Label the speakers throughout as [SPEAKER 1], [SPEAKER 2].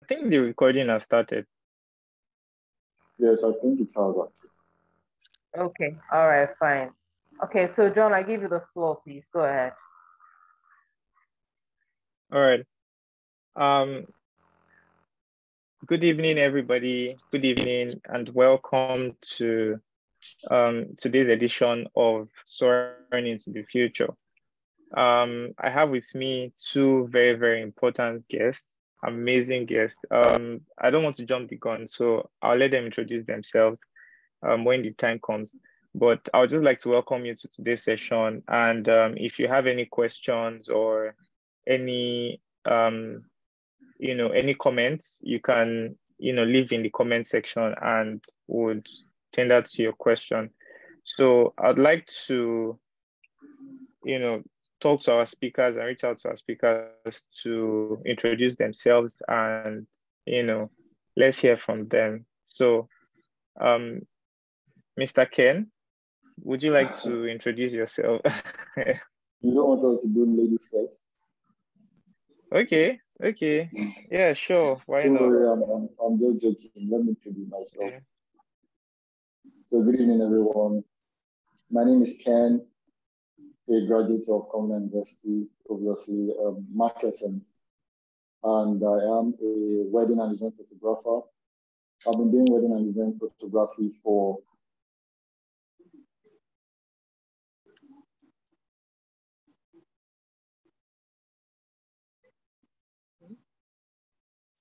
[SPEAKER 1] think the recording has started.
[SPEAKER 2] Yes, I think it has.
[SPEAKER 3] Okay, all right, fine. Okay, so John, I give you the floor, please. Go ahead.
[SPEAKER 1] All right. Good evening, everybody. Good evening, and welcome to today's edition of Soaring into the Future. I have with me two very, very important guests, amazing guests. I don't want to jump the gun, so I'll let them introduce themselves when the time comes. But I would just like to welcome you to today's session. And if you have any questions or any any comments, you can leave in the comment section and would tender to your question. So I'd like to talk to our speakers and reach out to our speakers to introduce themselves, and let's hear from them. So Mr. Ken, would you like to introduce yourself?
[SPEAKER 2] You don't want us to do ladies first?
[SPEAKER 1] Okay. Yeah, sure. Why
[SPEAKER 2] Don't
[SPEAKER 1] not?
[SPEAKER 2] worry, I'm just joking. Let me introduce myself.
[SPEAKER 1] Yeah.
[SPEAKER 2] So good evening, everyone. My name is Ken, a graduate of Common University, obviously marketing, and I am a wedding and event photographer. I've been doing wedding and event photography for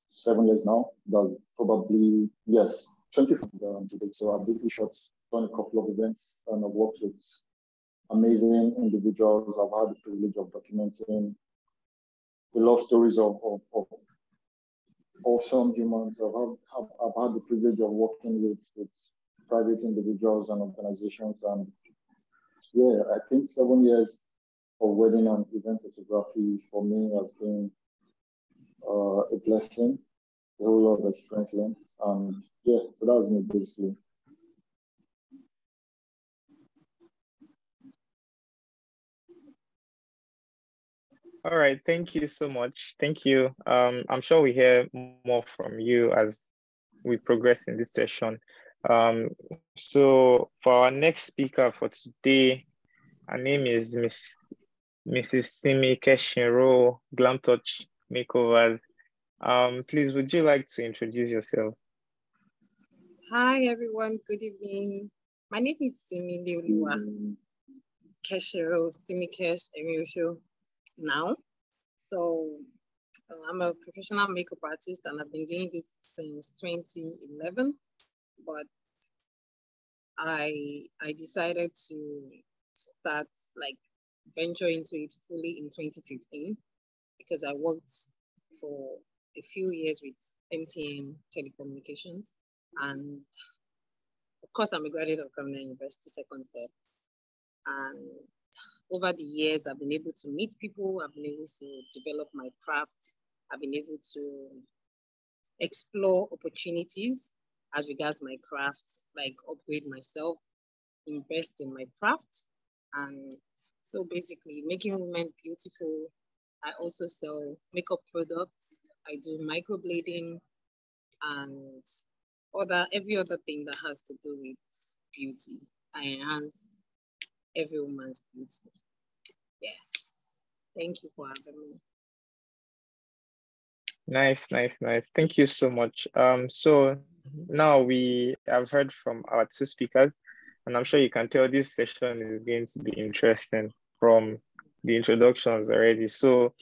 [SPEAKER 2] 7 years now. That's probably, yes, 25 today. So I've basically done a couple of events, and I've worked with amazing individuals. I've had the privilege of documenting the love stories of awesome humans. I've had the privilege of working with private individuals and organizations. And yeah, I think 7 years of wedding and event photography for me has been a blessing, a whole lot of experience learned. And yeah, so that's me basically.
[SPEAKER 1] All right, thank you so much. Thank you. I'm sure we hear more from you as we progress in this session. So for our next speaker for today, her name is Mrs. Simi Glam Touch Makeovers. Please, would you like to introduce yourself?
[SPEAKER 4] Hi, everyone. Good evening. My name is Simi Simi Erinoso now. So I'm a professional makeup artist, and I've been doing this since 2011. But I decided to start venture into it fully in 2015 because I worked for a few years with MTN Telecommunications. And of course, I'm a graduate of Common University second set. And over the years, I've been able to meet people. I've been able to develop my craft. I've been able to explore opportunities as regards my craft, like upgrade myself, invest in my craft. And so basically making women beautiful. I also sell makeup products. I do microblading and every other thing that has to do with beauty. I enhance every woman's beauty. Yes. Thank you for having me.
[SPEAKER 1] Nice. Thank you so much. So now we have heard from our two speakers, and I'm sure you can tell this session is going to be interesting from the introductions already. So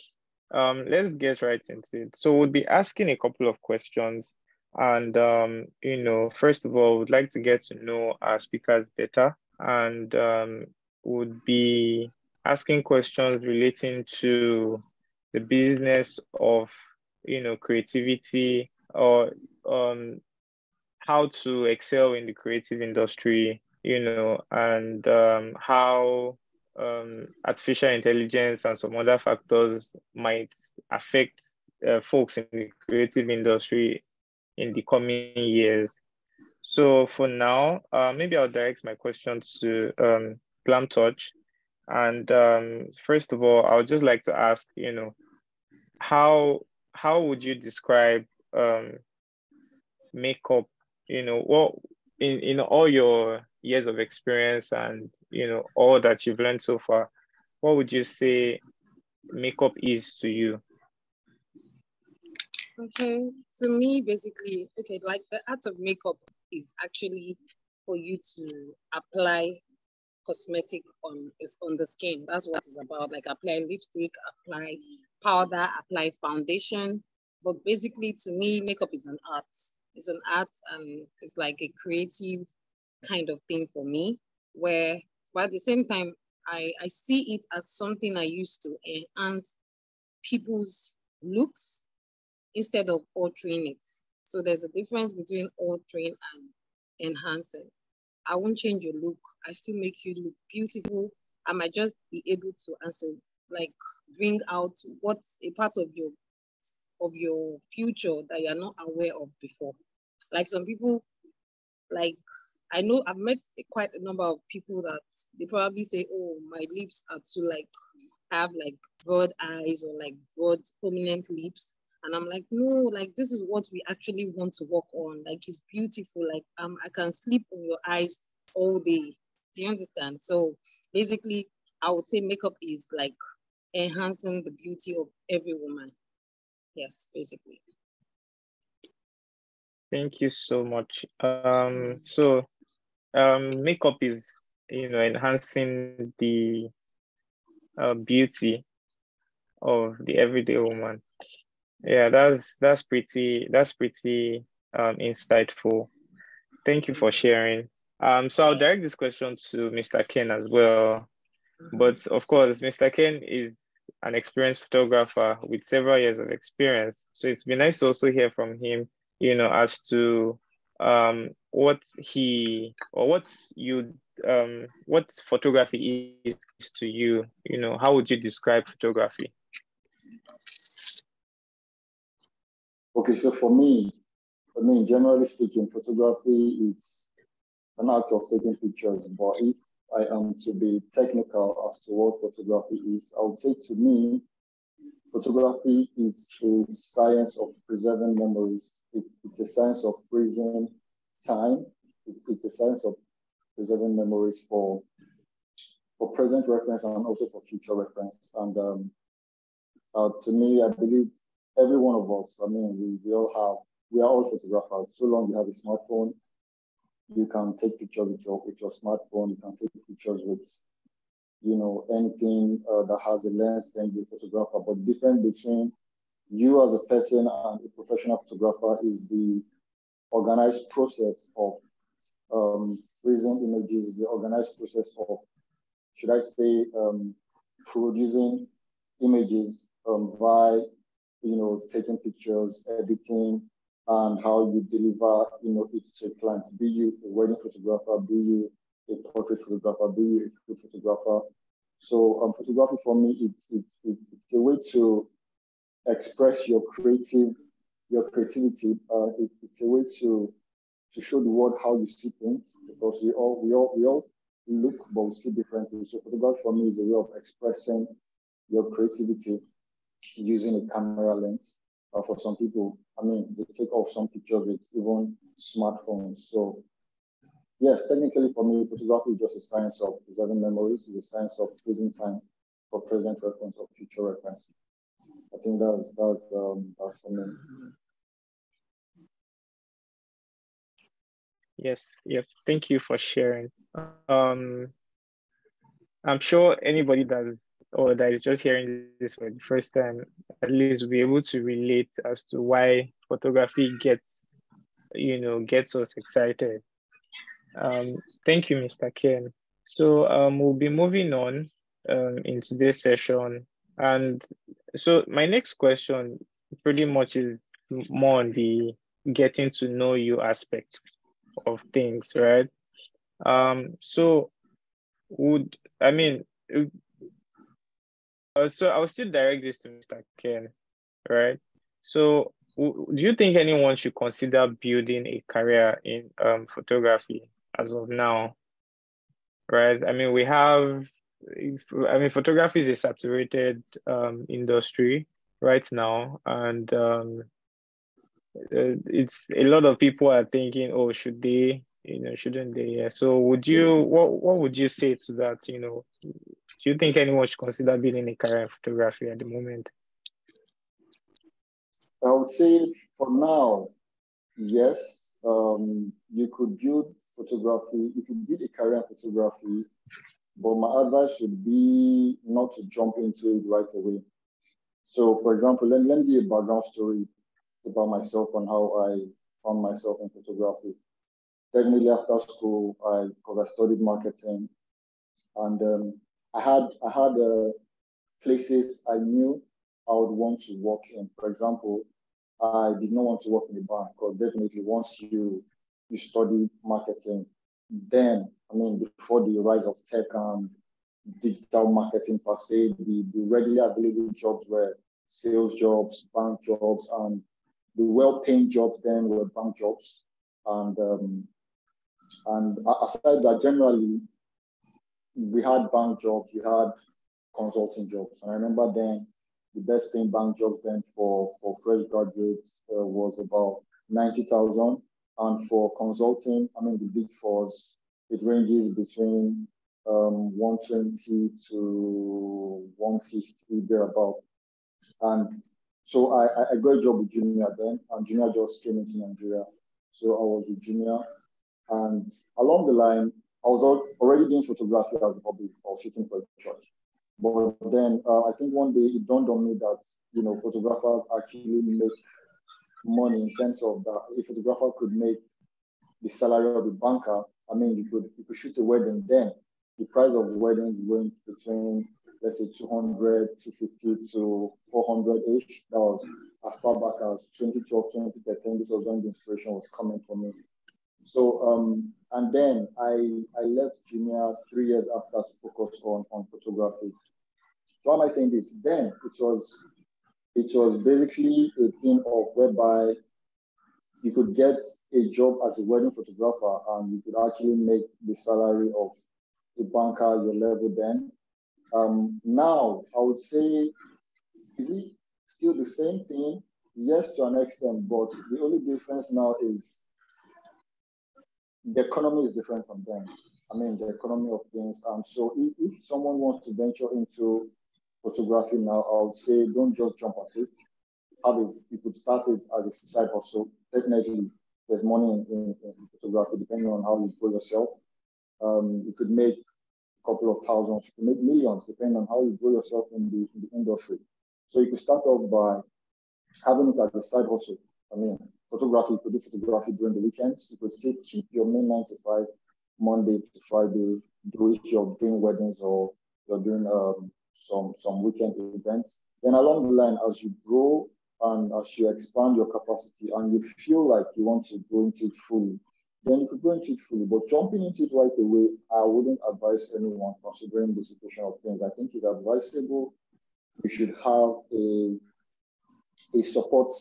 [SPEAKER 1] let's get right into it. So we'll be asking a couple of questions. And, first of all, we'd like to get to know our speakers better, and would be asking questions relating to the business of, creativity, or how to excel in the creative industry, and how artificial intelligence and some other factors might affect folks in the creative industry in the coming years. So for now, maybe I'll direct my questions to Glam Touch. And first of all, I would just like to ask, how would you describe makeup, what in all your years of experience and all that you've learned so far, what would you say makeup is to you?
[SPEAKER 4] Okay, to me, basically, okay, like the art of makeup is actually for you to apply cosmetic on the skin. That's what it's about. Like apply lipstick, apply powder, apply foundation. But basically, to me, makeup is an art. It's an art, and it's like a creative kind of thing for me. But at the same time, I see it as something I use to enhance people's looks instead of altering it. So there's a difference between altering and enhancing. I won't change your look. I still make you look beautiful. I might just be able to answer, like bring out what's a part of your future that you're not aware of before. Like some people, like I know I've met quite a number of people that they probably say, oh, my lips are too like have like broad eyes or like broad prominent lips. And I'm like, no, like this is what we actually want to work on. Like it's beautiful. Like I can sleep on your eyes all day. Do you understand? So basically, I would say makeup is like enhancing the beauty of every woman. Yes, basically.
[SPEAKER 1] Thank you so much. Makeup is enhancing the beauty of the everyday woman. Yeah, that's pretty insightful. Thank you for sharing. So I'll direct this question to Mr. Ken as well. But of course, Mr. Ken is an experienced photographer with several years of experience. So it's been nice to also hear from him, as to what photography is to you. How would you describe photography?
[SPEAKER 2] Okay, so for me, generally speaking, photography is an art of taking pictures. But if I am to be technical as to what photography is, I would say to me, photography is a science of preserving memories. It's a science of freezing time. It's a science of preserving memories for present reference and also for future reference. And to me, I believe every one of us, we are all photographers. So long you have a smartphone, you can take pictures with your smartphone, you can take pictures with, anything that has a lens, then you're a photographer. But the difference between you as a person and a professional photographer is the organized process of freezing images, the organized process of, should I say, producing images by, taking pictures, editing, and how you deliver, it to a client. Be you a wedding photographer, be you a portrait photographer, be you a food photographer. So photography for me, it's a way to express your creativity. It's a way to show the world how you see things, because we all look, but we see differently. So photography for me is a way of expressing your creativity using a camera lens. For some people, they take off some pictures with even smartphones. So yes, technically for me, photography is just a science of preserving memories, it's a science of freezing time for present reference or future reference. I think that's for me.
[SPEAKER 1] Yes. Thank you for sharing. I'm sure anybody that is just hearing this for the first time, at least will be able to relate as to why photography gets us excited. Thank you, Mr. Ken. So we'll be moving on in today's session. And so my next question pretty much is more on the getting to know you aspect of things, right? So I'll still direct this to Mr. Ken, right? So do you think anyone should consider building a career in photography as of now, right? Photography is a saturated industry right now, and it's a lot of people are thinking, oh, should they, shouldn't they? Yeah. So what would you say to that? Do you think anyone should consider building a career in photography at the moment?
[SPEAKER 2] I would say for now, yes. You could build photography, you could build a career in photography, but my advice would be not to jump into it right away. So, for example, let me give a background story about myself and how I found myself in photography. Technically, after school, because I studied marketing, and I had places I knew I would want to work in. For example, I did not want to work in a bank because definitely once you study marketing, then before the rise of tech and digital marketing per se, the readily available jobs were sales jobs, bank jobs, and the well-paying jobs then were bank jobs. And aside that, generally, we had bank jobs, we had consulting jobs. And I remember then the best paying bank jobs then for fresh graduates was about 90,000. And for consulting, the big fours, it ranges between 120 to 150 thereabout. And so I got a job with Junior then, and Junior just came into Nigeria. So I was with Junior, and along the line, I was already doing photography as a hobby. I was shooting for a church. But then I think one day it dawned on me that, photographers actually make money in terms of that. A photographer could make the salary of a banker. You could shoot a wedding then. The price of weddings went between, let's say, 200, 250 to 400-ish. That was as far back as 2012, 2013. This was when the inspiration was coming for me. So, and then I left Junior 3 years after to focus on photography. So why am I saying this? Then it was basically a thing of whereby you could get a job as a wedding photographer and you could actually make the salary of a banker your level then. Now, I would say, is it still the same thing? Yes, to an extent, but the only difference now is the economy is different from then. The economy of things. So if someone wants to venture into photography now, I would say don't just jump at it. You could start it as a side hustle. Definitely, there's money in photography depending on how you grow yourself. You could make a couple of thousands, you could make millions depending on how you grow yourself in the industry. So you could start off by having it as a side hustle. Photography, you could do photography during the weekends. You could still keep your main 9 to 5, Monday to Friday, if you're doing weddings or you're doing some weekend events. Then along the line, as you grow and as you expand your capacity and you feel like you want to go into it fully, then you could go into it fully. But jumping into it right away, I wouldn't advise anyone considering the situation of things. I think it's advisable you should have a support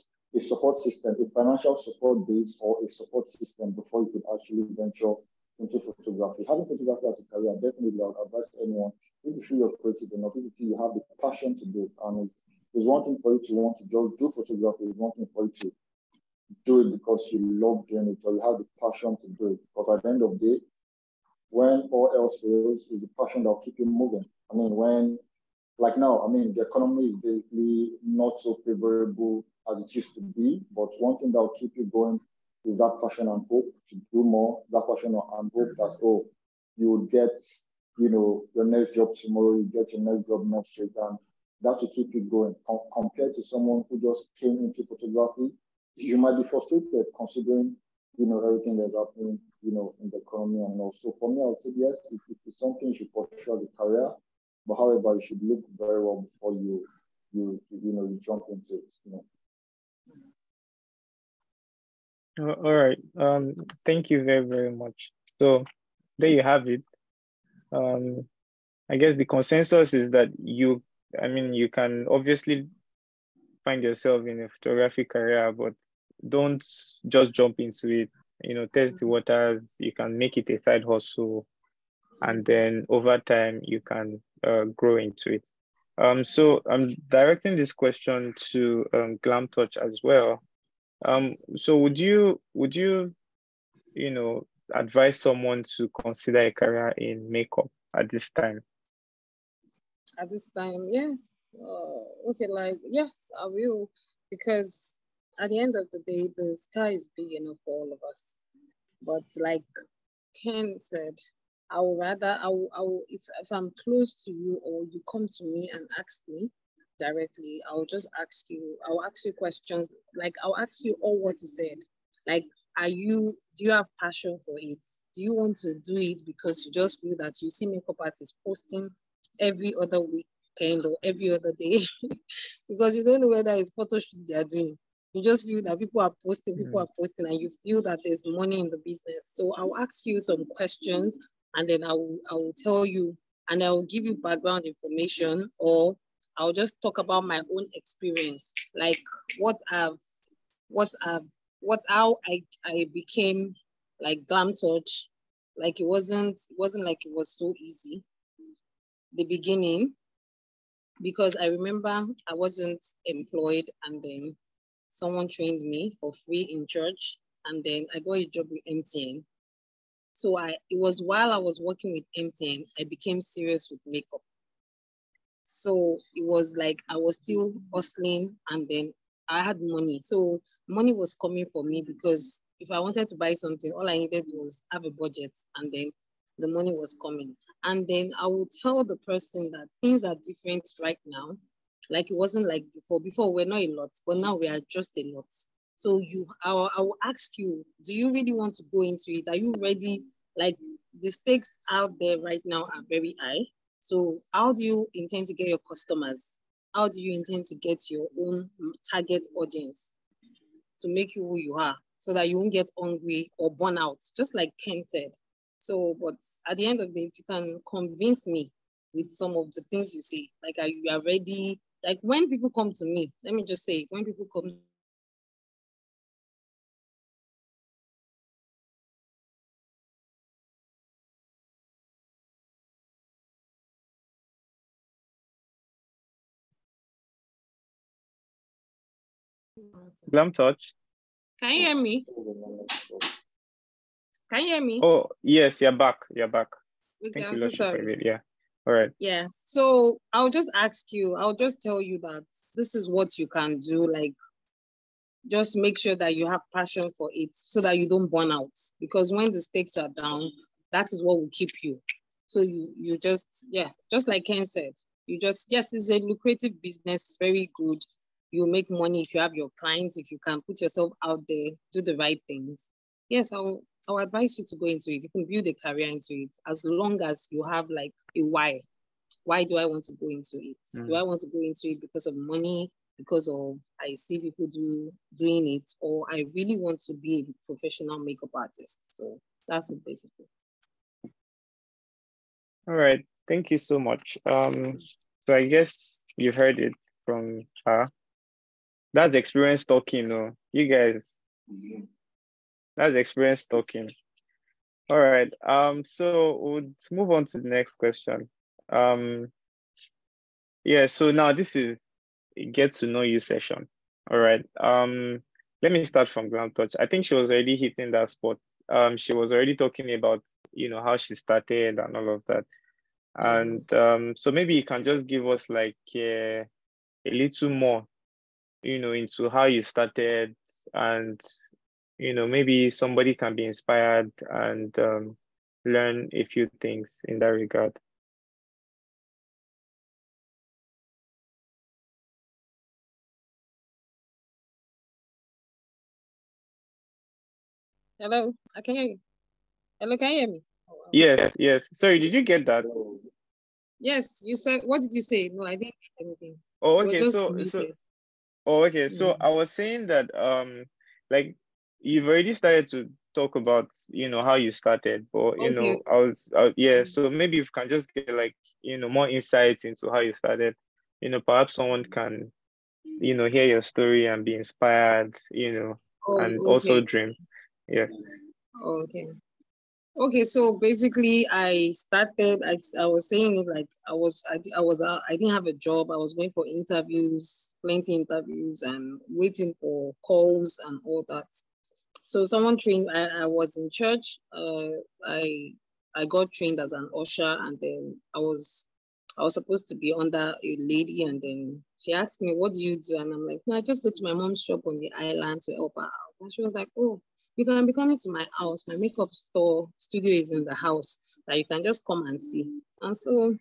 [SPEAKER 2] system, a financial support base or a support system before you could actually venture into photography. Having photography as a career, definitely I would advise anyone, if you feel you're creative enough, if you feel you have the passion to do it, and it's one thing for you to want to just do photography, it's one thing for you to do it because you love doing it or you have the passion to do it. Because at the end of the day, when all else fails, it's the passion that will keep you moving. Like now, the economy is basically not so favorable as it used to be, but one thing that will keep you going is that passion and hope to do more, that passion and hope that, you will get, your next job tomorrow, you get your next job next week, and that will keep you going. Compared to someone who just came into photography, you might be frustrated considering, everything that's happening, in the economy and all. So for me, I would say, yes, it's something you should pursue as a career. But however, you should look very well before you jump into it.
[SPEAKER 1] All right. Thank you very, very much. So there you have it. I guess the consensus is that you can obviously find yourself in a photography career, but don't just jump into it. Test the waters. You can make it a side hustle, and then over time you can grow into it. So I'm directing this question to Glam Touch as well. So would you, you know, advise someone to consider a career in makeup at this time?
[SPEAKER 4] At this time, yes. Okay, like, yes, I will. Because at the end of the day, the sky is big enough for all of us. But like Ken said, I would rather, if I'm close to you or you come to me and ask me directly, I'll just ask you, I'll ask you questions. Like, I'll ask you all what you said. Like, do you have passion for it? Do you want to do it because you just feel that you see makeup artists posting every other weekend or every other day because you don't know whether it's photo shoot they are doing. You just feel that people are posting, and you feel that there's money in the business. So I'll ask you some questions, and then I will tell you, and I will give you background information, or I'll just talk about my own experience, like what I've, what I've, how I became like Glam Touch. Like it wasn't like it was so easy the beginning, because I remember I wasn't employed, and then someone trained me for free in church, and then I got a job with MTN. So it was while I was working with MTN, I became serious with makeup. So it was like I was still hustling, and then I had money. So money was coming for me, because if I wanted to buy something, all I needed was have a budget, and then the money was coming. And then I would tell the person that things are different right now. Like it wasn't like before. Before we're not a lot, but now we are just a lot. So I will ask you, do you really want to go into it? Are you ready? Like the stakes out there right now are very high. So how do you intend to get your customers? How do you intend to get your own target audience to make you who you are, so that you won't get hungry or burn out, just like Ken said? So, but at the end of the day, if you can convince me with some of the things you say, like you are ready, like when people come to me, let me just say it, when people come
[SPEAKER 1] Glam Touch?
[SPEAKER 4] Can you hear me? Can you hear me?
[SPEAKER 1] Oh, yes, you're back. You're back. I
[SPEAKER 4] Okay,
[SPEAKER 1] think
[SPEAKER 4] I'm
[SPEAKER 1] we
[SPEAKER 4] so
[SPEAKER 1] lost you for a
[SPEAKER 4] sorry.
[SPEAKER 1] bit. Yeah. All right.
[SPEAKER 4] Yes. So I'll just ask you, I'll just tell you that this is what you can do. Like, just make sure that you have passion for it so that you don't burn out. Because when the stakes are down, that is what will keep you. So you just, yeah, just like Ken said, you just, yes, it's a lucrative business, very good. You make money if you have your clients, if you can put yourself out there, do the right things. Yes, I'll advise you to go into it. You can build a career into it, as long as you have like a why. Why do I want to go into it? Do I want to go into it because of money, because of I see people doing it, or I really want to be a professional makeup artist? So that's it basically.
[SPEAKER 1] All right. Thank you so much. So I guess you heard it from her. That's experience talking, no? You guys, that's experience talking. All right. So we'll move on to the next question. Yeah, so now this is a get to know you session. All right. Let me start from Glam Touch. I think she was already hitting that spot. She was already talking about, how she started and all of that. And so maybe you can just give us like a little more, into how you started, and maybe somebody can be inspired and learn a few things in that regard.
[SPEAKER 4] Hello, I can hear you. Hello, can you hear me? Oh, wow.
[SPEAKER 1] Yes, yes. Sorry, did you get that?
[SPEAKER 4] Yes, you said, what did you say? No, I didn't get anything.
[SPEAKER 1] Oh,
[SPEAKER 4] You were
[SPEAKER 1] okay.
[SPEAKER 4] just
[SPEAKER 1] So
[SPEAKER 4] muted.
[SPEAKER 1] Oh, okay. So I was saying that like you've already started to talk about, how you started, but
[SPEAKER 4] Okay.
[SPEAKER 1] yeah, so maybe you can just get like, more insight into how you started. Perhaps someone can, hear your story and be inspired,
[SPEAKER 4] Oh,
[SPEAKER 1] and also
[SPEAKER 4] okay.
[SPEAKER 1] dream. Yeah.
[SPEAKER 4] Okay. Okay, so basically, I started. I was saying it like I didn't have a job. I was going for interviews, plenty interviews, and waiting for calls and all that. So someone trained. I was in church. I got trained as an usher, and then I was supposed to be under a lady, and then she asked me, "What do you do?" And I'm like, "No, I just go to my mom's shop on the island to help her out." And she was like, "Oh, you can be coming to my house. My makeup store studio is in the house. That you can just come and see." And so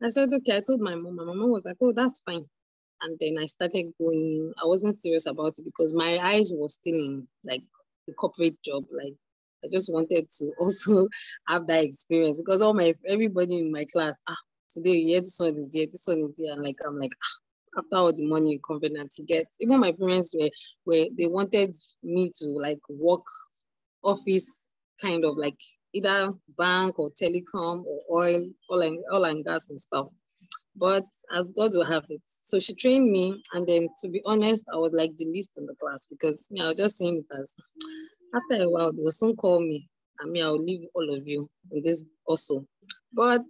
[SPEAKER 4] I said, "Okay." I told my mom. And my mom was like, "Oh, that's fine." And then I started going. I wasn't serious about it because my eyes were still in like the corporate job. Like I just wanted to also have that experience because everybody in my class, today, yeah, this one is here, this one is here. And like I'm like, after all the money and confidence you get, even my parents were they wanted me to like work office kind of like either bank or telecom or oil and gas and stuff. But as God will have it. So she trained me. And then to be honest, I was like the least in the class because I was just saying it as after a while, they will soon call me. I'll leave all of you in this also. But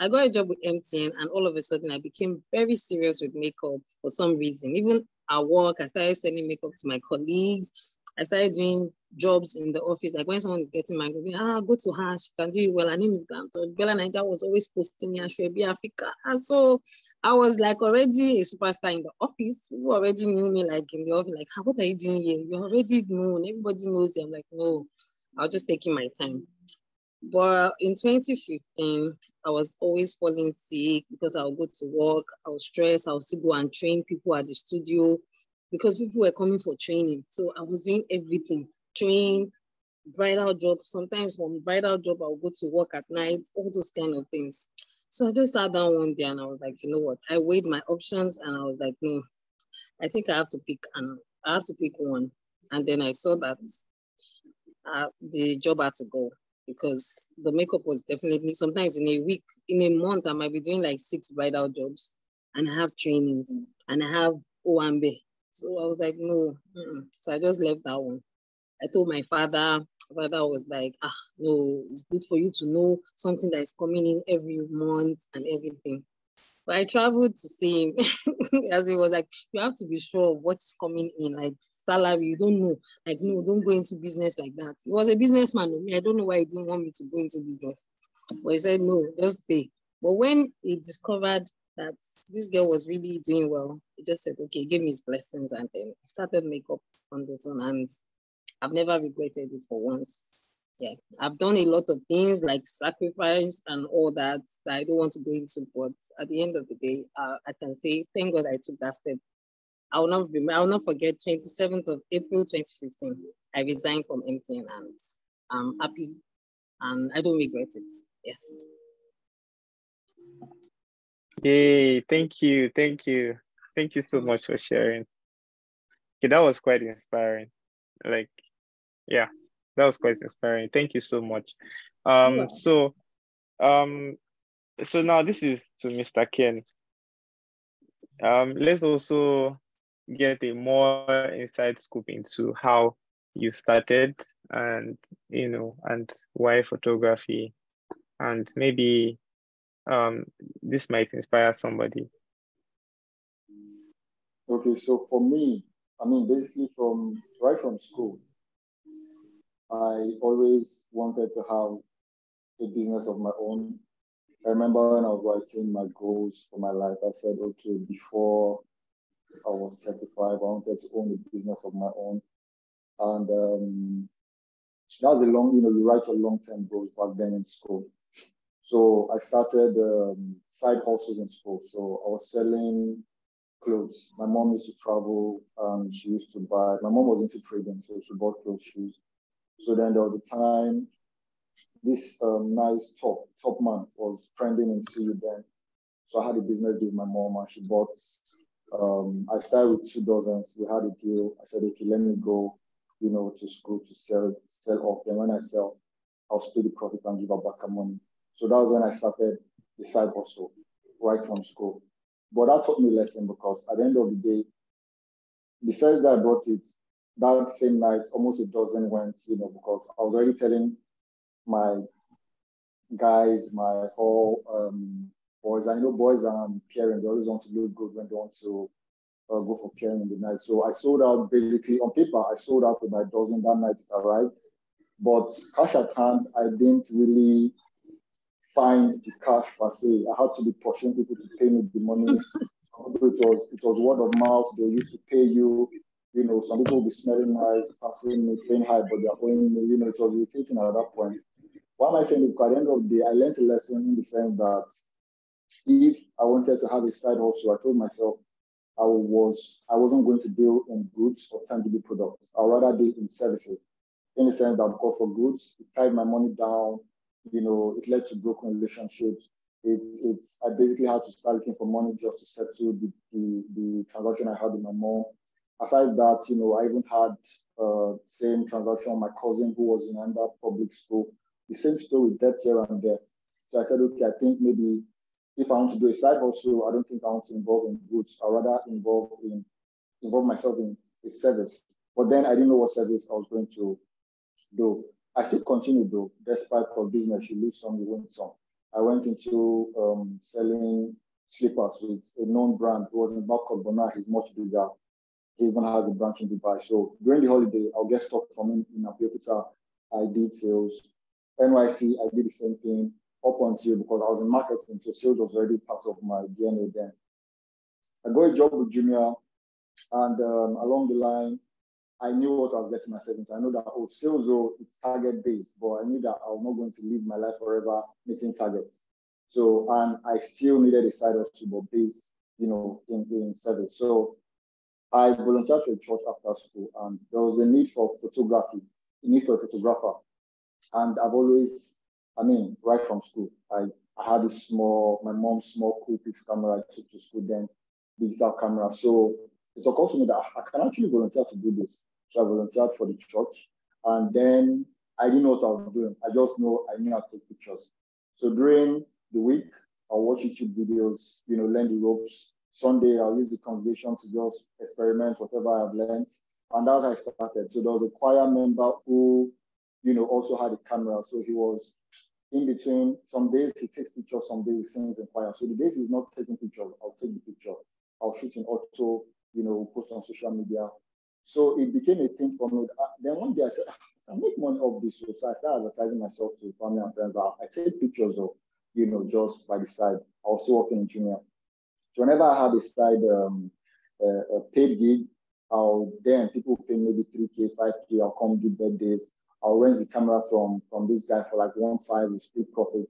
[SPEAKER 4] I got a job with MTN and all of a sudden I became very serious with makeup for some reason. Even at work, I started sending makeup to my colleagues. I started doing jobs in the office. Like when someone is getting my go to her, she can do it well. Her name is Glam. So Bella Niger was always posting me and she would be Africa. And so I was like already a superstar in the office. People already knew me like in the office, like, what are you doing here? You're already known. Everybody knows you. I'm like, no, I was just taking my time. But in 2015, I was always falling sick because I would go to work, I was stressed, I would still go and train people at the studio because people were coming for training. So I was doing everything, train, bridal job. Sometimes from bridal job, I would go to work at night, all those kind of things. So I just sat down one day and I was like, you know what? I weighed my options and I was like, no, I think I have to pick one. And then I saw that the job had to go because the makeup was definitely sometimes in a week, in a month, I might be doing like 6 bridal jobs and I have trainings and I have OAMB. So I was like, no. So I just left that one. I told my father was like, no, it's good for you to know something that is coming in every month and everything. But I traveled to see him as he was like, you have to be sure of what's coming in, like salary, you don't know. Like, no, don't go into business like that. He was a businessman. I don't know why he didn't want me to go into business. But he said, no, just stay. But when he discovered that this girl was really doing well, he just said, okay, give me his blessings. And then he started makeup on this one. And I've never regretted it for once. Yeah, I've done a lot of things like sacrifice and all that I don't want to go into, but at the end of the day, I can say, thank God I took that step. I will not forget 27th of April 2015. I resigned from MTN and I'm happy and I don't regret it. Yes.
[SPEAKER 1] Yay, thank you. Thank you so much for sharing. Okay, that was quite inspiring. Like, yeah, that was quite inspiring. Thank you so much. So now this is to Mr. Ken. Let's also get a more inside scoop into how you started and and why photography, and maybe this might inspire somebody.
[SPEAKER 2] Okay, so for me, basically right from school, I always wanted to have a business of my own. I remember when I was writing my goals for my life, I said, okay, before I was 35, I wanted to own a business of my own. And that was you write your long-term goals back then in school. So I started side hustles in school. So I was selling clothes. My mom used to travel and she used to buy, my mom was into trading, so she bought clothes, shoes. So then there was a time this nice top man was trending in CU then. So I had a business deal with my mom and she bought, I started with 2 dozens. We had a deal. I said, okay, let me go, to school to sell off. Then when I sell, I'll split the profit and give her back her money. So that was when I started the side hustle right from school. But that taught me a lesson because at the end of the day, the first day I bought it, that same night, almost a dozen went, because I was already telling my guys, my whole boys. I know boys are pairing. They always want to look good when they want to go for pairing in the night. So I sold out basically on paper. I sold out about a dozen that night it arrived. But cash at hand, I didn't really find the cash per se. I had to be pushing people to pay me the money. It was word of mouth. They used to pay you. You know, some people will be smelling nice, passing me, saying hi, but they're owing me. You know, it was irritating at that point. Why am I saying it? Because at the end of the day, I learned a lesson in the sense that if I wanted to have a side hustle, I told myself I wasn't going to deal in goods or tangible products. I'd rather deal in services. In the sense that because for goods, it tied my money down, you know, it led to broken relationships. I basically had to start looking for money just to settle the transaction I had with my mom. Aside that, you know, I even had same transaction with my cousin who was in under public school. The same story with debt here and there. So I said, okay, I think maybe if I want to do a side hustle, I don't think I want to involve in goods. I'd rather involve myself in a service. But then I didn't know what service I was going to do. I still continued though, despite of business, you lose some, you win some. I went into selling slippers with a known brand who was in Bangkok, but now he's much bigger. He even has a branch in Dubai. So during the holiday, I'll get stuff from him in Abeokuta. I did sales. NYC, I did the same thing up until because I was in marketing, so sales was already part of my DNA then. I got a job with Junior, and along the line, I knew what I was getting myself into. I know that sales, it's target based, but I knew that I was not going to live my life forever meeting targets. So, and I still needed a side hustle, but based, you know, in service. So I volunteered for a church after school, and there was a need for photography, a need for a photographer. And I've always, right from school, I had this my mom's small Coolpix camera I took to school then, digital camera. So it occurred to me that I can actually volunteer to do this. So I volunteered for the church. And then I didn't know what I was doing. I just know I knew how to take pictures. So during the week, I'll watch YouTube videos, you know, learn the ropes. Sunday, I'll use the congregation to just experiment whatever I've learned. And that's how I started. So there was a choir member who, you know, also had a camera. So he was in between. Some days he takes pictures, some days he sings in choir. So the days he's not taking pictures, I'll take the picture. I'll shoot in auto, you know, post on social media. So it became a thing for me. Then one day I said, I can make money off this. So I started advertising myself to family and friends. I take pictures of, you know, just by the side. I was still working in Junior. So whenever I had a side a paid gig, then people pay maybe 3K, 5K, I'll come do birthdays. I'll rent the camera from this guy for like 1.5 with split profit.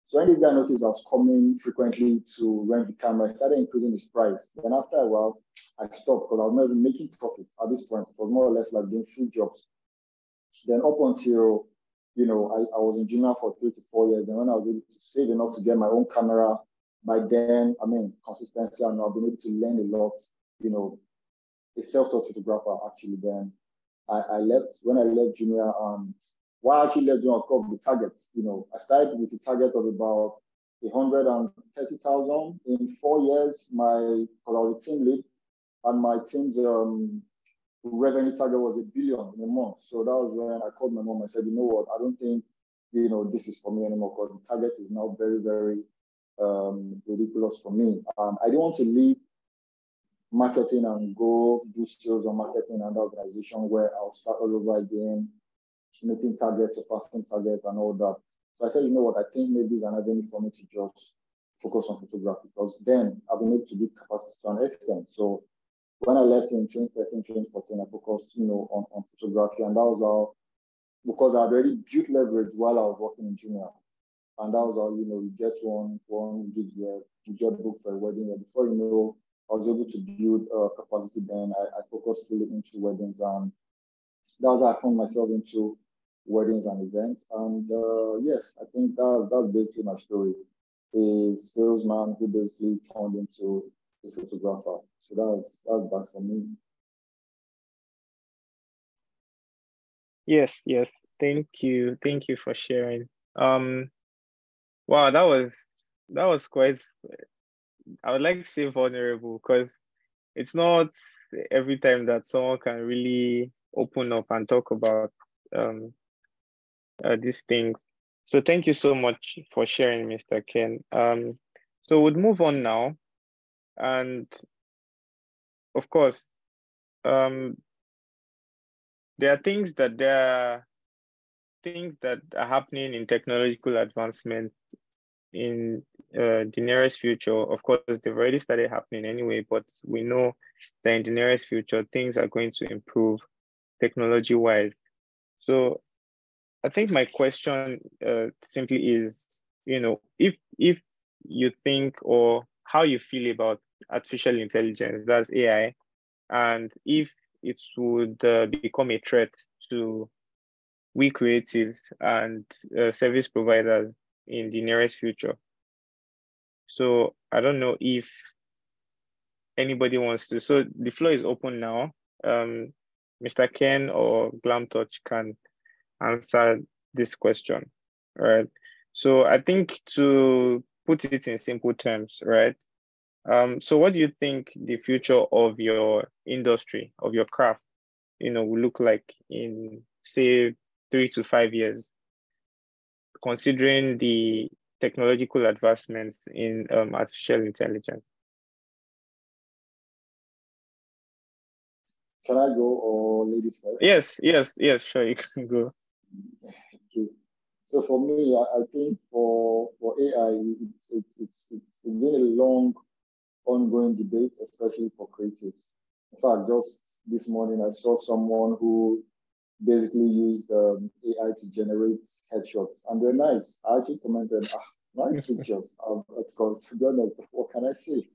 [SPEAKER 2] So when this guy noticed I was coming frequently to rent the camera, I started increasing his price. Then after a while, I stopped because I was not even making profit at this point. It was more or less like doing free jobs. Then up until, you know, I was in Junior for 3 to 4 years. Then when I was able to save enough to get my own camera, by then, consistency, and I've been able to learn a lot, you know, a self-taught photographer actually. Then I left, when I left Junior, why I actually left Junior, of course, the targets. You know, I started with a target of about 130,000 in 4 years. Because I was a team lead, and my team's revenue target was $1 billion in a month. So that was when I called my mom and said, you know what, I don't think, you know, this is for me anymore because the target is now very, very ridiculous for me. I didn't want to leave marketing and go do sales or marketing and organization where I'll start all over again, meeting targets or passing targets and all that. So I said, you know what, I think maybe it's an avenue for me to just focus on photography because then I've been able to build capacity to an extent. So when I left in 2013, 2014, I focused, you know, on photography, and that was how, because I had already built leverage while I was working in Junior. And that was how, you know, you get one gig here, you get booked for a wedding here. Before you know, I was able to build capacity then. I focused fully into weddings, and that was how I found myself into weddings and events. And yes, I think that's basically my story. A salesman who basically turned into a photographer. So that's that for me.
[SPEAKER 1] Yes. Thank you for sharing. Wow, that was quite, I would like to say vulnerable, because it's not every time that someone can really open up and talk about these things. So thank you so much for sharing, Mr. Ken. So we'll move on now. And of course, there are things that are happening in technological advancement in the nearest future. Of course, they've already started happening anyway, but we know that in the nearest future, things are going to improve technology-wise. So I think my question simply is, if you think or how you feel about artificial intelligence, that's AI, and if it would become a threat to we creatives and service providers in the nearest future. So I don't know if anybody wants to. So the floor is open now. Mr. Ken or Glam Touch can answer this question, right? So I think to put it in simple terms, right? So what do you think the future of your industry, of your craft, will look like in, say, 3 to 5 years, considering the technological advancements in artificial intelligence?
[SPEAKER 2] Can I go, or ladies first?
[SPEAKER 1] Yes, sure, you can go.
[SPEAKER 2] Okay. So for me, I think for AI, it's been a long, ongoing debate, especially for creatives. In fact, just this morning, I saw someone who basically used AI to generate headshots, and they're nice. I actually commented, nice pictures. Of course, to be honest, what can I say?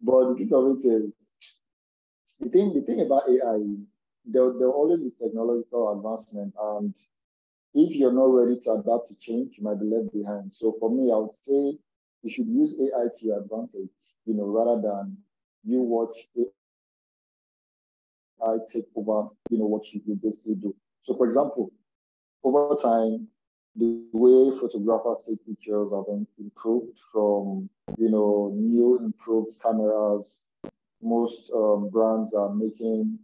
[SPEAKER 2] But the thing of it is, the thing about AI, there'll always be technological advancement, and if you're not ready to adapt to change, you might be left behind. So for me, I would say you should use AI to your advantage, rather than you watch AI take over, what you basically do. So for example, over time, the way photographers take pictures have been improved from, new improved cameras. Most brands are making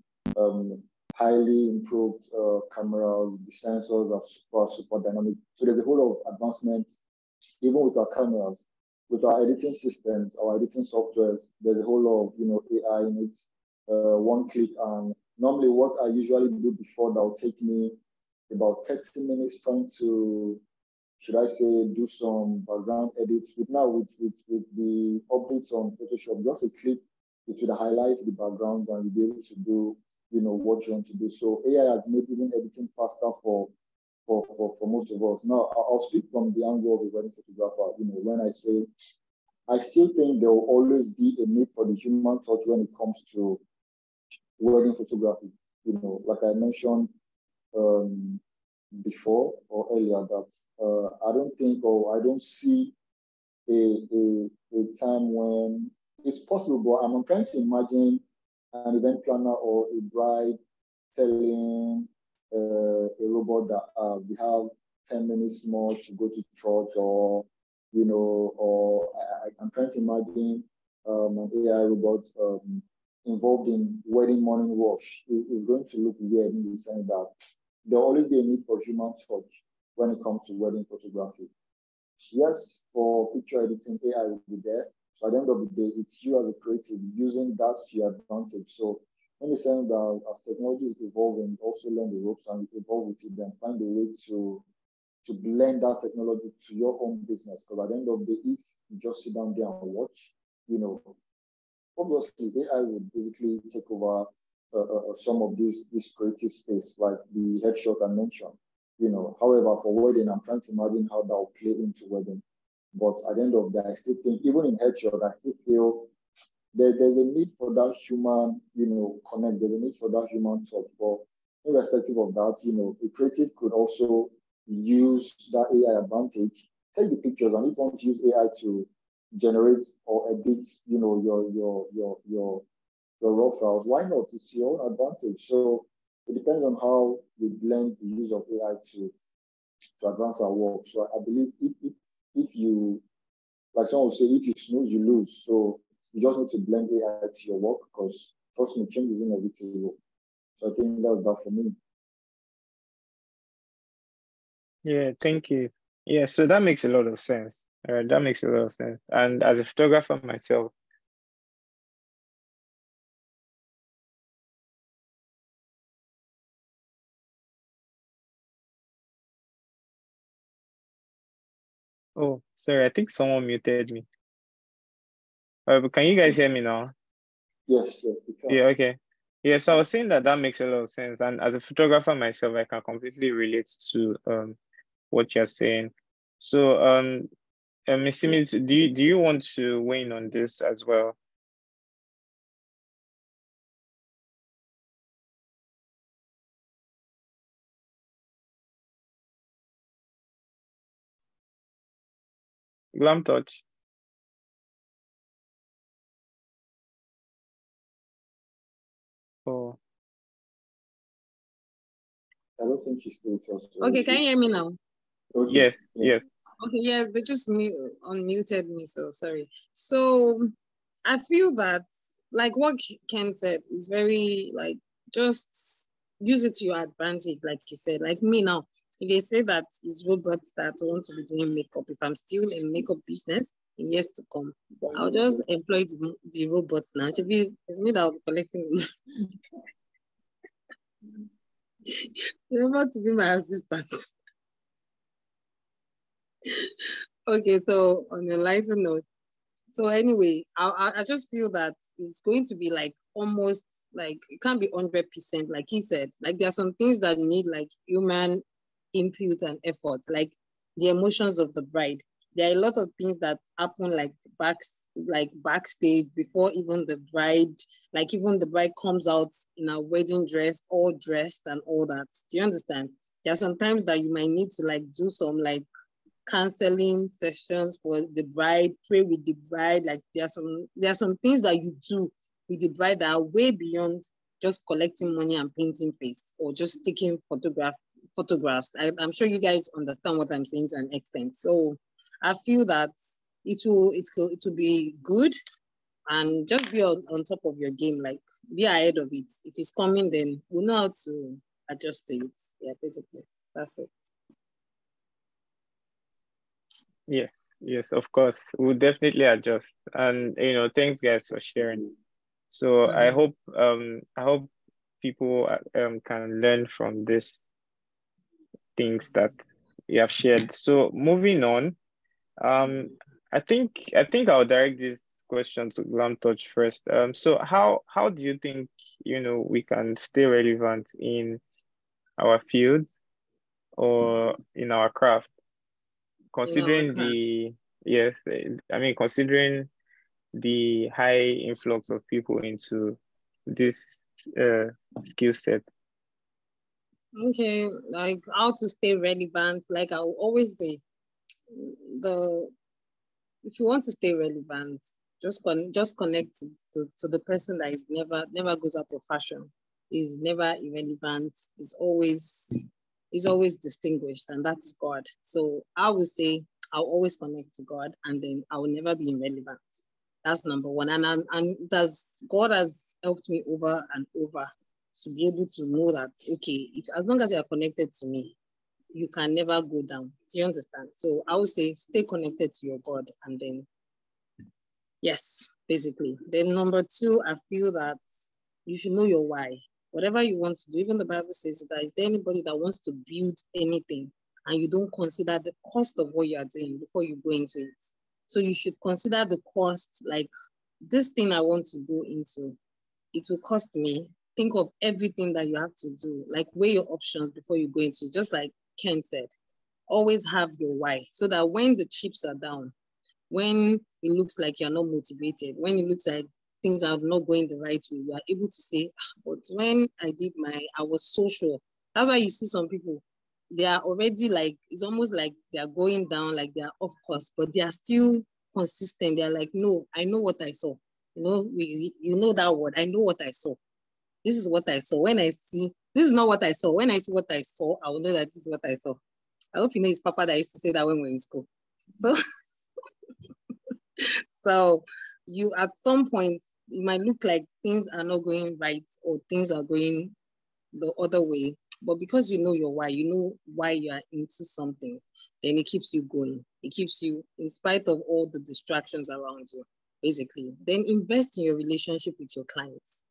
[SPEAKER 2] highly improved cameras. The sensors are super dynamic. So there's a whole lot of advancements, even with our cameras, with our editing systems, our editing softwares. There's a whole lot of AI in it. One click, and normally what I usually do before that will take me about 30 minutes trying to, should I say, do some background edits. With the updates on Photoshop, just a click, it will highlight the backgrounds and you'll be able to do, what you want to do. So AI has made even editing faster for most of us. Now, I'll speak from the angle of a wedding photographer. When I say, I still think there will always be a need for the human touch when it comes to wedding photography. Like I mentioned before or earlier, that I don't think, or I don't see a time when it's possible, but I'm trying to imagine an event planner or a bride telling a robot that we have 10 minutes more to go to church, or I'm trying to imagine an AI robot involved in wedding morning rush. It's going to look weird in the sense that there'll always be a need for human touch when it comes to wedding photography. Yes, for picture editing, AI will be there. So at the end of the day, it's you as a creative using that to your advantage. So in the sense that as technology is evolving, also learn the ropes and evolve with it, then find a way to blend that technology to your own business. Because at the end of the day, if you just sit down there and watch, obviously AI would basically take over some of this creative space, like the headshot I mentioned. However, for wedding, I'm trying to imagine how that will play into wedding. But at the end of that, I still think, even in headshot, I still feel there's a need for that human, connect. There's a need for that human touch. But irrespective of that, a creative could also use that AI advantage, take the pictures, and if you want to use AI to generate or edit, your raw files, why not? It's your own advantage. So it depends on how we blend the use of AI to advance our work. So I believe if you, like someone would say, if you snooze, you lose. So you just need to blend AI to your work, because trust me, change is inevitable. So I think that's that for me.
[SPEAKER 1] Yeah, thank you. Yeah, so that makes a lot of sense. That makes a lot of sense. And as a photographer myself, oh, sorry, I think someone muted me. But can you guys hear me now?
[SPEAKER 2] Yes, yes, we can.
[SPEAKER 1] Yeah, okay. Yeah, so I was saying that that makes a lot of sense. And as a photographer myself, I can completely relate to what you're saying. So Miss Simi, do you want to weigh in on this as well? Glam touch. Oh,
[SPEAKER 2] I don't think she's still with us.
[SPEAKER 4] Okay, can you hear me now?
[SPEAKER 2] Okay.
[SPEAKER 1] yes,
[SPEAKER 2] Yeah.
[SPEAKER 1] yes.
[SPEAKER 4] Okay, yeah, they just unmuted me, so sorry. So I feel that, like what Ken said, is very like just use it to your advantage, like you said. Like me now, if they say that it's robots that want to be doing makeup, if I'm still in makeup business in years to come, I'll just employ the robots now. It's me that will be collecting them. Remember to be my assistant. Okay, so on a lighter note, so anyway, I just feel that it's going to be like almost like it can't be 100%, like he said. Like there are some things that need like human input and effort, like the emotions of the bride. There are a lot of things that happen like backstage before even the bride, like even the bride comes out in a wedding dress, all dressed and all that. Do you understand? There are some times that you might need to like do some like counseling sessions for the bride, pray with the bride. Like there are some things that you do with the bride that are way beyond just collecting money and painting face or just taking photographs. I'm sure you guys understand what I'm saying to an extent. So I feel that it will be good, and just be on top of your game, like be ahead of it. If it's coming, then we'll know how to adjust to it. Yeah, basically. That's it.
[SPEAKER 1] Yes, yes, of course. We'll definitely adjust. And thanks guys for sharing. So I hope people can learn from these things that we have shared. So moving on, I think I'll direct this question to Glam Touch first. So how do you think we can stay relevant in our field or in our craft, considering the yes, I mean considering the high influx of people into this skill set?
[SPEAKER 4] Okay, like how to stay relevant. Like I will always say, the if you want to stay relevant, just connect to the person that is never goes out of fashion, is never irrelevant, is always distinguished, and that's God. So I would say I'll always connect to God, and then I will never be irrelevant. That's number one. And God has helped me over and over to be able to know that, okay, if as long as you are connected to me, you can never go down. Do you understand? So I would say stay connected to your God, and then yes, basically. Then number two, I feel that you should know your why. Whatever you want to do, even the Bible says that, is there anybody that wants to build anything and you don't consider the cost of what you are doing before you go into it? So you should consider the cost, like this thing I want to go into, it will cost me. Think of everything that you have to do, like weigh your options before you go into it. Just like Ken said, always have your why, so that when the chips are down, when it looks like you're not motivated, when it looks like things are not going the right way, you are able to say, but when I was so sure. That's why you see some people, they are already like, it's almost like they are going down, like they are off course, but they are still consistent. They're like, no, I know what I saw. You know that word, I know what I saw. This is what I saw. When I see, this is not what I saw. When I see what I saw, I will know that this is what I saw. I hope you know his papa that used to say that when we were in school. So, so you at some point, it might look like things are not going right or things are going the other way. But because you know your why, you know why you are into something, then it keeps you going. It keeps you, in spite of all the distractions around you, basically. Then invest in your relationship with your clients.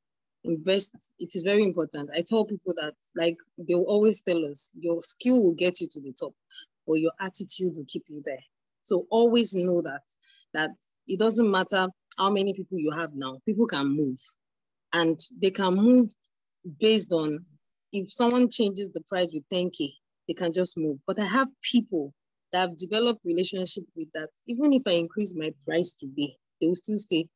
[SPEAKER 4] Invest, it is very important. I tell people that, like, they will always tell us, your skill will get you to the top, but your attitude will keep you there. So always know that it doesn't matter how many people you have now, people can move. And they can move based on, if someone changes the price with 10K, they can just move. But I have people that have developed relationship with that. Even if I increase my price today, they will still say,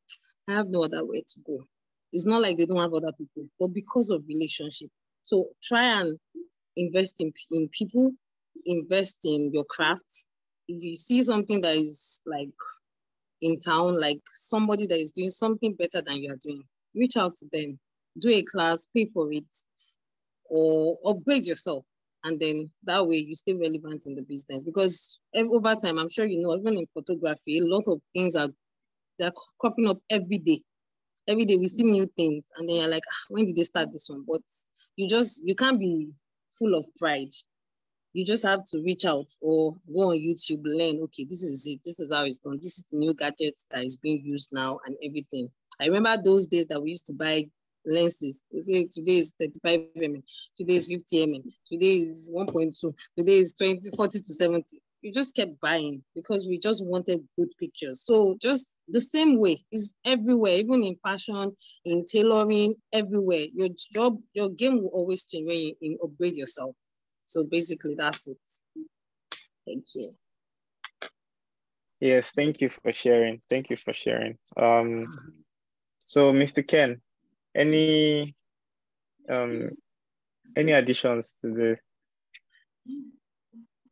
[SPEAKER 4] I have no other way to go. It's not like they don't have other people, but because of relationship. So try and invest in people, invest in your craft. If you see something that is like in town, like somebody that is doing something better than you are doing, reach out to them, do a class, pay for it, or upgrade yourself. And then that way you stay relevant in the business. Because over time, I'm sure you know, even in photography, a lot of things they're cropping up every day. Every day we see new things, and then you're like, when did they start this one? But you can't be full of pride. You just have to reach out or go on YouTube, learn, okay, this is it. This is how it's done. This is the new gadget that is being used now and everything. I remember those days that we used to buy lenses. We say today is 35 mm, today is 50 mm, today is 1.2, today is 40 to 70. You just kept buying because we just wanted good pictures. So just the same way is everywhere, even in fashion, in tailoring, everywhere. Your game will always change when you upgrade yourself. So basically that's it. Thank you.
[SPEAKER 1] Yes, thank you for sharing. Thank you for sharing. So Mr. Ken, any additions to this?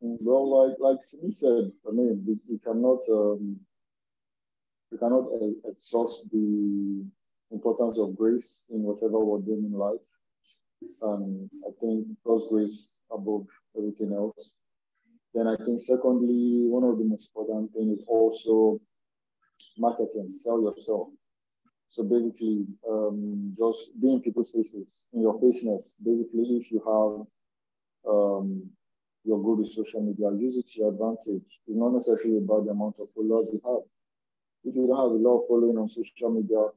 [SPEAKER 2] Well, like Simi said, I mean, we cannot exhaust the importance of grace in whatever we're doing in life. I think God's grace above everything else. Then I think secondly, one of the most important things is also marketing, sell yourself. So basically, just being people's faces, in your faceness. Basically, if you have you're good with social media, use it to your advantage. It's not necessarily about the amount of followers you have. If you don't have a lot of following on social media,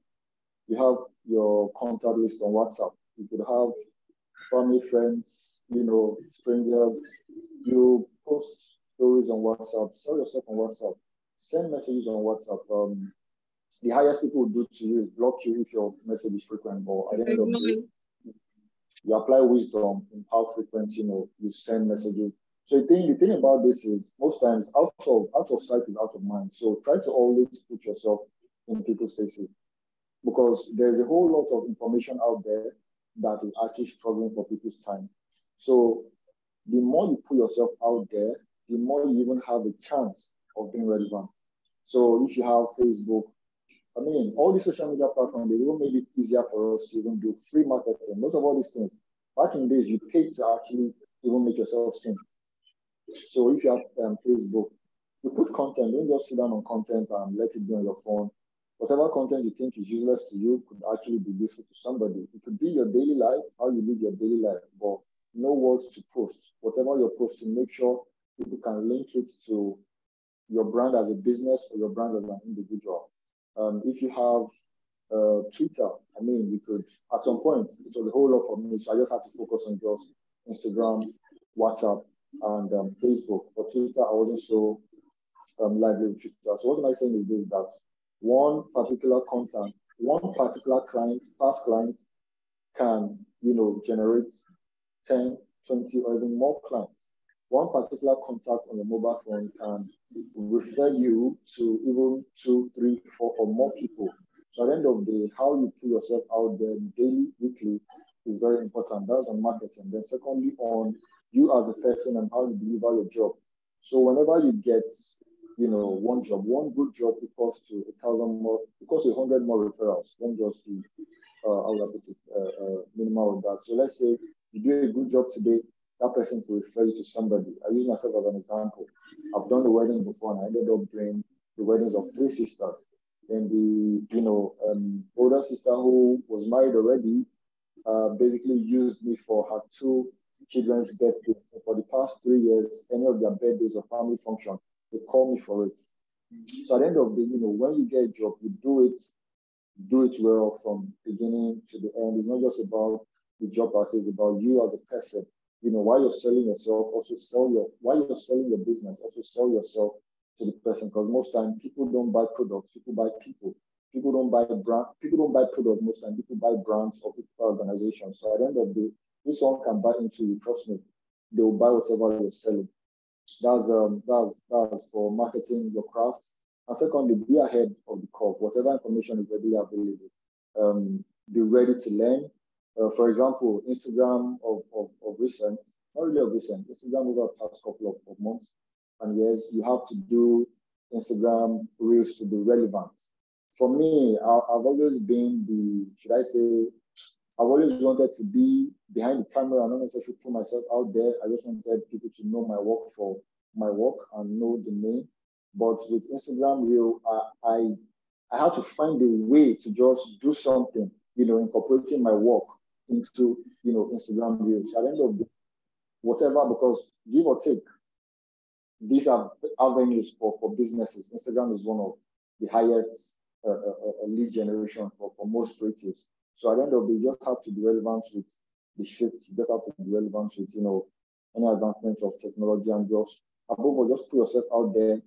[SPEAKER 2] you have your contact list on WhatsApp. You could have family, friends, strangers. You post stories on WhatsApp, sell yourself on WhatsApp, send messages on WhatsApp. The highest people will do to you is block you if your message is frequent, but at the end of the day, you apply wisdom in how frequent, you send messages. So the thing about this is most times out of sight is out of mind. So try to always put yourself in people's faces, because there's a whole lot of information out there that is actually struggling for people's time. So the more you put yourself out there, the more you even have a chance of being relevant. So if you have Facebook, I mean, all these social media platforms, they even made it easier for us to even do free marketing. Most of all these things, back in days, you paid to actually even make yourself seen. So if you have Facebook, you put content, don't just sit down on content and let it be on your phone. Whatever content you think is useless to you could actually be useful to somebody. It could be your daily life, how you live your daily life, but know what to post. Whatever you're posting, make sure people can link it to your brand as a business or your brand as an individual. If you have Twitter, I mean, you could, at some point, it was a whole lot for me, so I just had to focus on just Instagram, WhatsApp, and Facebook. For Twitter, I wasn't so lively with Twitter. So what am I saying is this, that one particular content, one particular client, past client can, generate 10, 20, or even more clients. One particular contact on your mobile phone can refer you to even 2, 3, 4, or more people. So at the end of the day, how you put yourself out there daily, weekly is very important. That's on marketing. Then secondly, on you as a person and how you deliver your job. So whenever you get, one job, one good job equals to 1,000 more, equals to 100 more referrals. Don't just be, minimal of that. So let's say you do a good job today, that person will refer you to somebody. I use myself as an example. I've done the wedding before, and I ended up doing the weddings of 3 sisters. And the older sister who was married already basically used me for her 2 children's birthday. So for the past 3 years, any of their birthdays or family function, they call me for it. So at the end of the day, when you get a job, you do it well from beginning to the end. It's not just about the job as it's about you as a person. While you're selling yourself, while you're selling your business, also sell yourself to the person. Because most time people don't buy products, people buy people. People don't buy products most time, people buy brands or people buy organizations. So at the end of the day, if someone can buy into you, trust me, they will buy whatever you're selling. That's for marketing your craft. And secondly, be ahead of the curve. Whatever information is readily available, be ready to learn. For example, Instagram of recent, not really of recent, Instagram over the past couple of months and years, you have to do Instagram reels to be relevant. For me, I've always been I've always wanted to be behind the camera and not necessarily put myself out there. I just wanted people to know my work for my work and know the name. But with Instagram Reel, I had to find a way to just do something, incorporating my work into, Instagram Reels. At the end of the whatever, because give or take, these are avenues for businesses. Instagram is one of the highest lead generation for most creatives. So at the end of the day, you just have to be relevant with the shift. You just have to be relevant with, any advancement of technology and just, above all, just put yourself out there.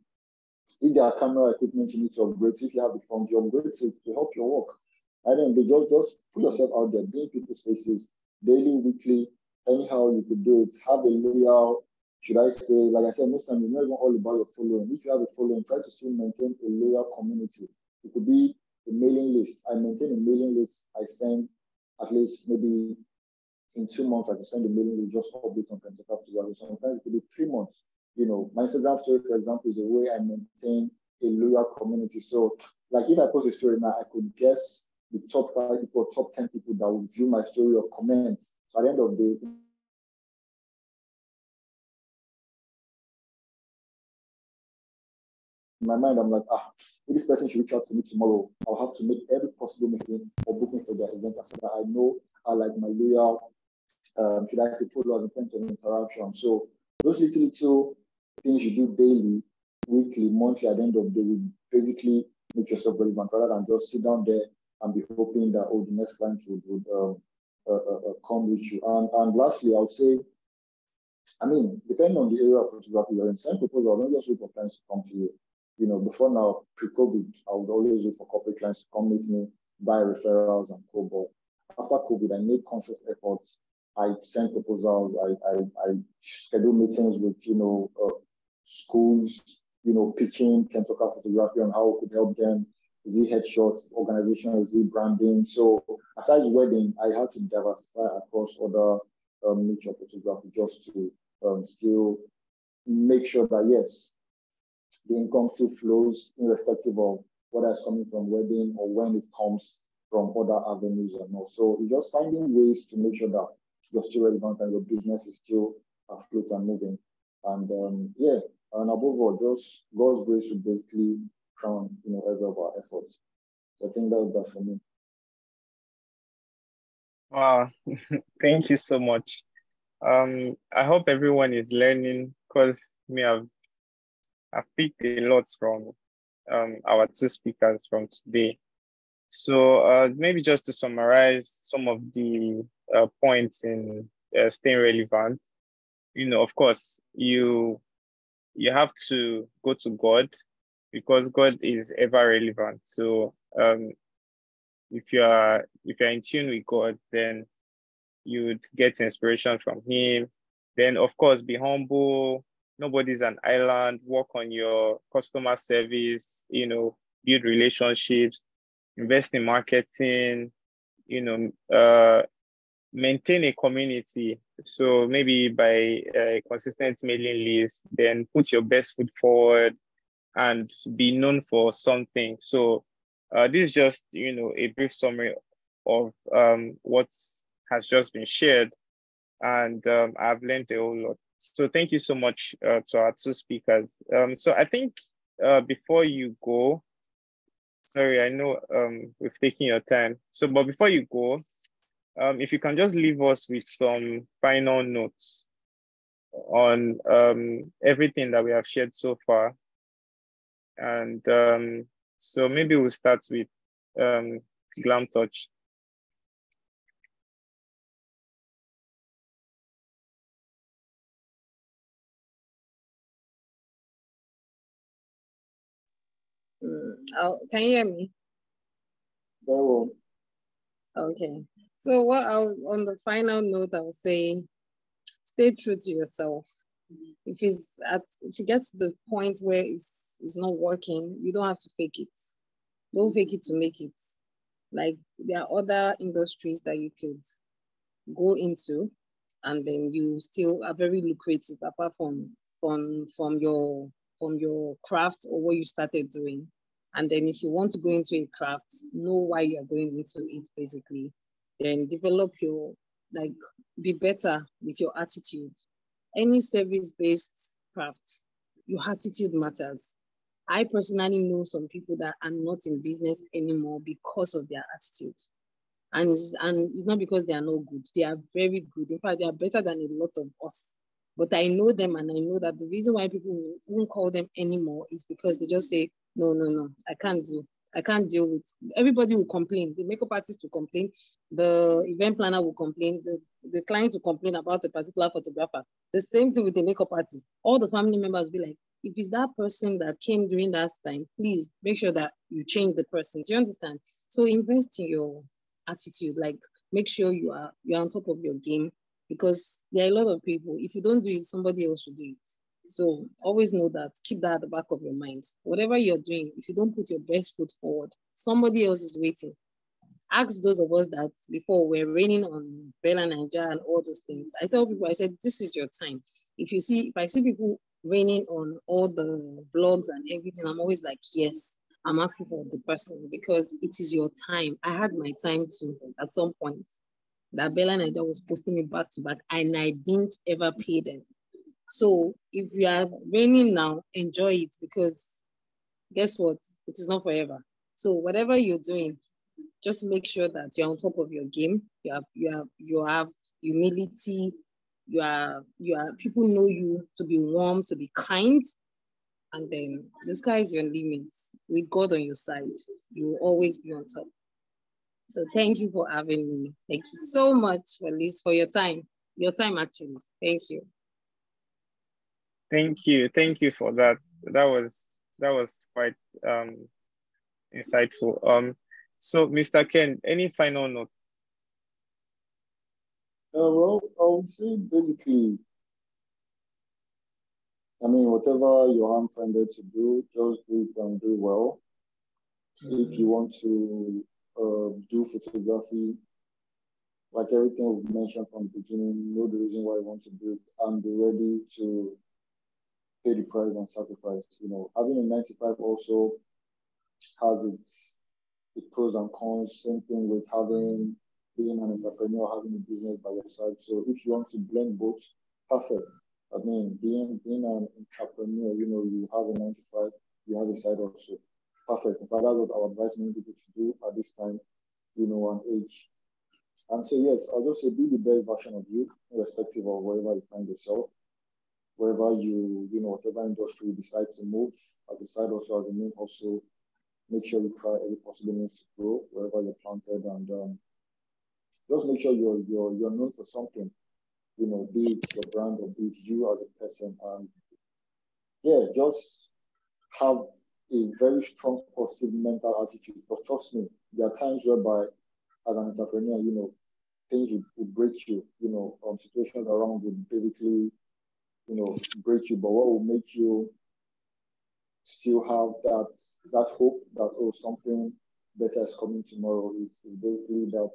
[SPEAKER 2] If there are camera equipment you need to upgrade, if you have the funds, you upgrade to help your work. And then just put yourself out there, be in people's faces, daily, weekly, anyhow you could do it. Have a loyal, should I say, like I said, most times it's not even all about your following. If you have a following, try to still maintain a loyal community. It could be a mailing list. I maintain a mailing list. I send at least maybe in 2 months, I can send a mailing list, just update on Kentucker. Sometimes it could be 3 months. My Instagram story, for example, is a way I maintain a loyal community. So, like if I post a story now, I could guess the top 5 people, top 10 people that will view my story or comment. So at the end of the day, in my mind, I'm like, if this person should reach out to me tomorrow, I'll have to make every possible meeting or booking for their event. So that I know I like my loyal, should I say, followers in terms of interaction. So those little things you do daily, weekly, monthly, at the end of the day, will basically make yourself relevant rather than just sit down there and be hoping that the next client would come with you. And lastly, I would say, depending on the area of photography you're in, send proposal, don't just wait for clients to come to you. Before now, pre-COVID, I would always wait for corporate clients to come with me, buy referrals and co. But after COVID, I made conscious efforts. I sent proposals. I schedule meetings with schools, pitching Kentucker photography on how we could help them. Is it headshots, organization, is it branding? So aside wedding, I had to diversify across other niche of photography just to still make sure that yes, the income still flows irrespective of whether it's coming from wedding or when it comes from other avenues or not. So it's just finding ways to make sure that you're still relevant and your business is still afloat and moving. And and above all, just God's grace will basically crown every of our efforts. So I think that was that for me.
[SPEAKER 1] Wow, thank you so much. I hope everyone is learning because I've picked a lot from our 2 speakers from today. So maybe just to summarize some of the points in staying relevant, of course, you have to go to God because God is ever relevant. So if you're in tune with God, then you would get inspiration from him. Then of course, be humble. Nobody's an island. Work on your customer service, build relationships, invest in marketing, maintain a community. So maybe by a consistent mailing list, then put your best foot forward and be known for something. So this is just, a brief summary of what has just been shared. And I've learned a whole lot. So thank you so much to our 2 speakers. So I think before you go, sorry, I know we've taken your time. So, but before you go, if you can just leave us with some final notes on everything that we have shared so far. And so maybe we'll start with Glam Touch.
[SPEAKER 4] Can you hear me?
[SPEAKER 2] Very well.
[SPEAKER 4] Okay. So on the final note, I would say, stay true to yourself. If you get to the point where it's not working, you don't have to fake it. Don't fake it to make it. Like, there are other industries that you could go into, and then you still are very lucrative apart from your craft or what you started doing. And then if you want to go into a craft, know why you are going into it, basically. Then develop be better with your attitude. Any service-based craft, your attitude matters. I personally know some people that are not in business anymore because of their attitude. And it's not because they are not good. They are very good. In fact, they are better than a lot of us. But I know them, and I know that the reason why people won't call them anymore is because they just say, no, I can't deal with. Everybody will complain. The makeup artist will complain. The event planner will complain. The clients will complain about a particular photographer. The same thing with the makeup artist. All the family members will be like, if it's that person that came during that time, please make sure that you change the person. Do you understand? So invest in your attitude. Like, make sure you're on top of your game, because there are a lot of people, if you don't do it, somebody else will do it. So always know that, keep that at the back of your mind. Whatever you're doing, if you don't put your best foot forward, somebody else is waiting. Ask those of us that before were raining on Bella Nigeria and all those things. I tell people, I said, this is your time. If I see people raining on all the blogs and everything, I'm always like, yes, I'm happy for the person, because it is your time. I had my time too at some point. That Bella Nigeria was posting me back to back, and I didn't ever pay them. So if you are raining now, enjoy it, because guess what? It is not forever. So whatever you're doing, just make sure that you're on top of your game. You have humility. You are people know you to be warm, to be kind, and then the sky is your limit. With God on your side, you will always be on top. So thank you for having me. Thank you so much, for your time. Your time, actually. Thank you.
[SPEAKER 1] Thank you for that. That was quite insightful. So Mr. Ken, any final note?
[SPEAKER 2] Well, I would say basically, whatever your hand funded to do, just do it and do well. If you want to do photography, like everything we've mentioned from the beginning, know the reason why you want to do it and be ready to pay the price and sacrifice. Having a 9-to-5 also has its pros and cons. Same thing with being an entrepreneur, having a business by your side. So if you want to blend both, perfect. Being an entrepreneur, you have a 9-to-5, you have a side also. Perfect. In fact, that's what I would advise many people to do at this time, and age. And so, yes, I'll just say be the best version of you, irrespective of wherever you find yourself, wherever whatever industry you decide to move, as a side also, as a main also, make sure you try every possible means to grow wherever you're planted, and just make sure you're known for something, be it your brand or be it you as a person. And yeah, just have a very strong positive mental attitude. Because trust me, there are times whereby as an entrepreneur, things will break you, situations around will basically, break you. But what will make you still have that hope that, something better is coming tomorrow is basically that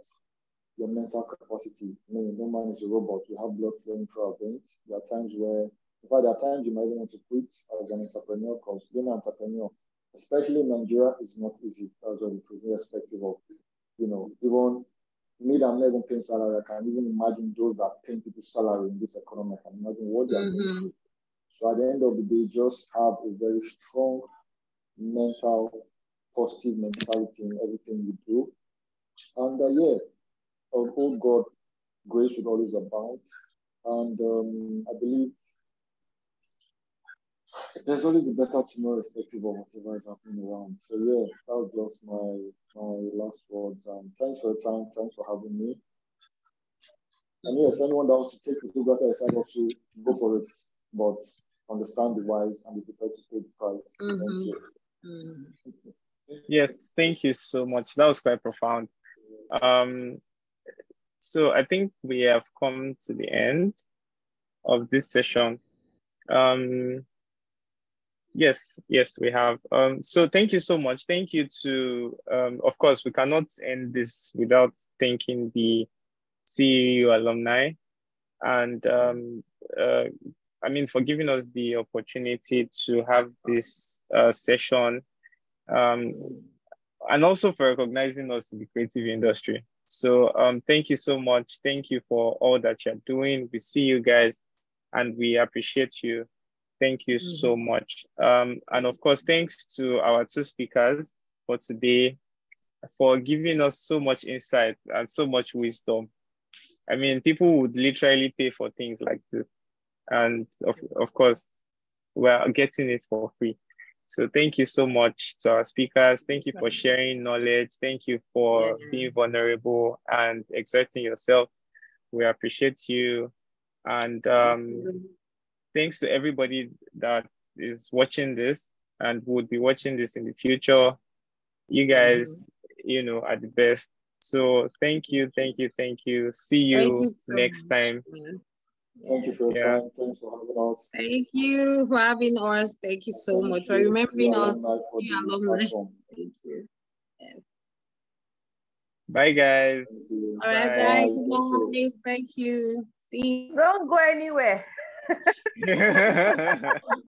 [SPEAKER 2] your mental capacity. No man is a robot. You have blood flowing through our veins. There are times where, in fact, there are times you might even want to quit as an entrepreneur, because being an entrepreneur, especially in Nigeria, is not easy. That's what it is, irrespective of, even me that I'm not even paying salary. I can even imagine those that pay people's salary in this economy. I can imagine what they are going through. So at the end of the day, just have a very strong mental, positive mentality in everything you do. And oh God, grace should always abound. And I believe there's always a better tomorrow, irrespective of whatever is happening around. So yeah, that was just my last words. Thanks for your time. Thanks for having me. And yes, anyone that wants to take photography aside also go for it, but understand the whys and be prepared to pay the price. Thank you.
[SPEAKER 1] Yes, thank you so much. That was quite profound. So I think we have come to the end of this session. Yes, we have. So thank you so much. Thank you to, of course, we cannot end this without thanking the CEU alumni and I mean, for giving us the opportunity to have this session, and also for recognizing us in the creative industry. So thank you so much. Thank you for all that you're doing. We see you guys and we appreciate you. Thank you so much. And of course, thanks to our two speakers for today for giving us so much insight and so much wisdom. I mean, people would literally pay for things like this. And of course, we're getting it for free. So thank you so much to our speakers. Thank you for sharing knowledge. Thank you for being vulnerable and exerting yourself. We appreciate you. And thanks to everybody that is watching this and would be watching this in the future. You guys, you know, are the best. So thank you. See you next time.
[SPEAKER 2] Thank you for your time. Thanks for having us.
[SPEAKER 4] Thank you for having us. Thank you so much for remembering us. Alumni. Thank you. Yes.
[SPEAKER 1] Bye, guys.
[SPEAKER 4] All right, bye. Bye. Thank you. See you.
[SPEAKER 3] Don't go anywhere.